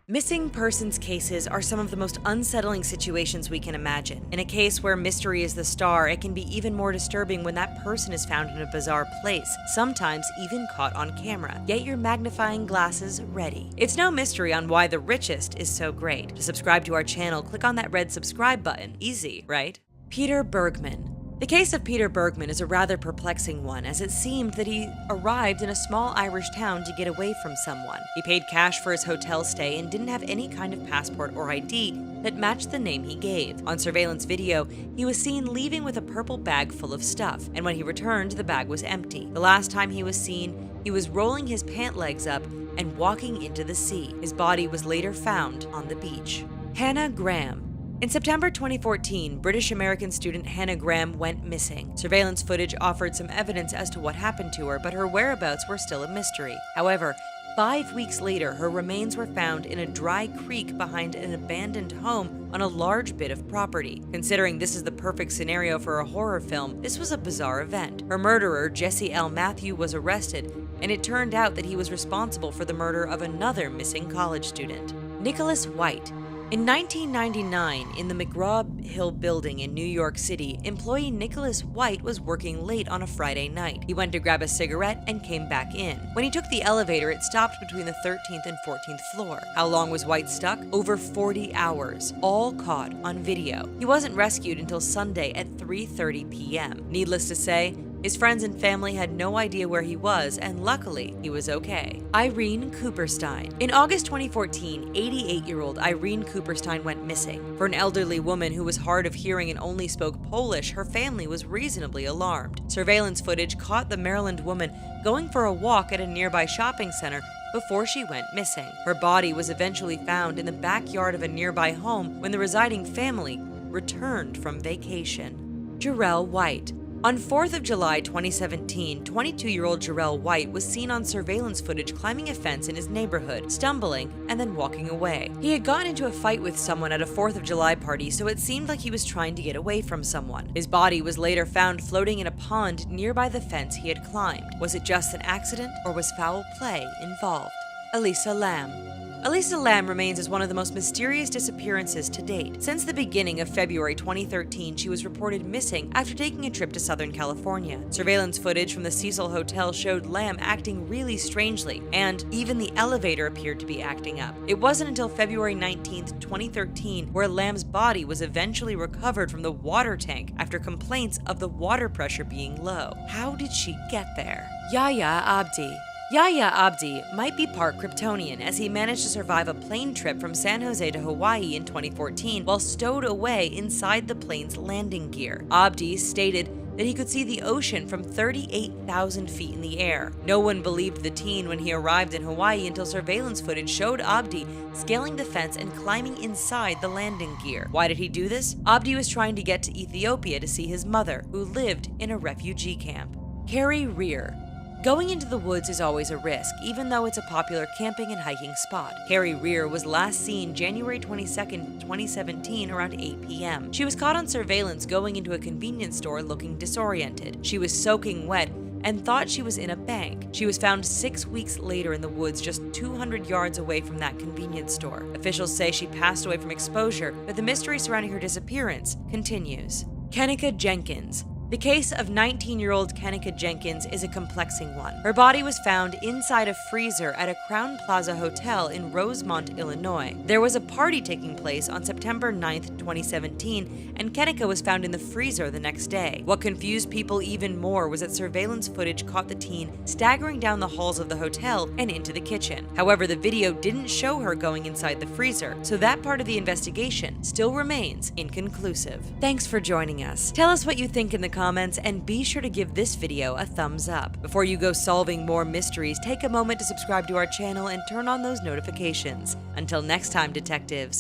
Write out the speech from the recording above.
Missing persons cases are some of the most unsettling situations we can imagine. In a case where mystery is the star, it can be even more disturbing when that person is found in a bizarre place, sometimes even caught on camera. Get your magnifying glasses ready. It's no mystery on why TheRichest is so great. To subscribe to our channel, click on that red subscribe button. Easy, right? Peter Bergman. The case of Peter Bergman is a rather perplexing one, as it seemed that he arrived in a small Irish town to get away from someone. He paid cash for his hotel stay and didn't have any kind of passport or ID that matched the name he gave. On surveillance video, he was seen leaving with a purple bag full of stuff, and when he returned, the bag was empty. The last time he was seen, he was rolling his pant legs up and walking into the sea. His body was later found on the beach. Hannah Graham. In September 2014, British-American student Hannah Graham went missing. Surveillance footage offered some evidence as to what happened to her, but her whereabouts were still a mystery. However, 5 weeks later, her remains were found in a dry creek behind an abandoned home on a large bit of property. Considering this is the perfect scenario for a horror film, this was a bizarre event. Her murderer, Jesse L. Matthew, was arrested, and it turned out that he was responsible for the murder of another missing college student. Nicholas White. In 1999, in the McGraw-Hill building in New York City, employee Nicholas White was working late on a Friday night. He went to grab a cigarette and came back in. When he took the elevator, it stopped between the 13th and 14th floor. How long was White stuck? Over 40 hours, all caught on video. He wasn't rescued until Sunday at 3:30 p.m. Needless to say, his friends and family had no idea where he was, and luckily, he was okay. Irene Cooperstein. In August 2014, 88-year-old Irene Cooperstein went missing. For an elderly woman who was hard of hearing and only spoke Polish, her family was reasonably alarmed. Surveillance footage caught the Maryland woman going for a walk at a nearby shopping center before she went missing. Her body was eventually found in the backyard of a nearby home when the residing family returned from vacation. JERELL White. On 4th of July 2017, 22-year-old JERELL White was seen on surveillance footage climbing a fence in his neighborhood, stumbling and then walking away. He had gotten into a fight with someone at a 4th of July party, so it seemed like he was trying to get away from someone. His body was later found floating in a pond nearby the fence he had climbed. Was it just an accident, or was foul play involved? Elisa Lam. Elisa Lam remains as one of the most mysterious disappearances to date. Since the beginning of February 2013, she was reported missing after taking a trip to Southern California. Surveillance footage from the Cecil Hotel showed Lam acting really strangely, and even the elevator appeared to be acting up. It wasn't until February 19th, 2013, where Lam's body was eventually recovered from the water tank after complaints of the water pressure being low. How did she get there? Yahya Abdi. Yahya Abdi might be part Kryptonian, as he managed to survive a plane trip from San Jose to Hawaii in 2014 while stowed away inside the plane's landing gear. Abdi stated that he could see the ocean from 38,000 feet in the air. No one believed the teen when he arrived in Hawaii until surveillance footage showed Abdi scaling the fence and climbing inside the landing gear. Why did he do this? Abdi was trying to get to Ethiopia to see his mother, who lived in a refugee camp. Carrie Rear. Going into the woods is always a risk, even though it's a popular camping and hiking spot. Carrie Rear was last seen January 22, 2017 around 8 p.m. She was caught on surveillance going into a convenience store looking disoriented. She was soaking wet and thought she was in a bank. She was found 6 weeks later in the woods just 200 yards away from that convenience store. Officials say she passed away from exposure, but the mystery surrounding her disappearance continues. Kenneka Jenkins. The case of 19-year-old Kenneka Jenkins is a complexing one. Her body was found inside a freezer at a Crowne Plaza hotel in Rosemont, Illinois. There was a party taking place on September 9th, 2017, and Kenneka was found in the freezer the next day. What confused people even more was that surveillance footage caught the teen staggering down the halls of the hotel and into the kitchen. However, the video didn't show her going inside the freezer, so that part of the investigation still remains inconclusive. Thanks for joining us. Tell us what you think in the comments, and be sure to give this video a thumbs up. Before you go solving more mysteries, take a moment to subscribe to our channel and turn on those notifications. Until next time, detectives.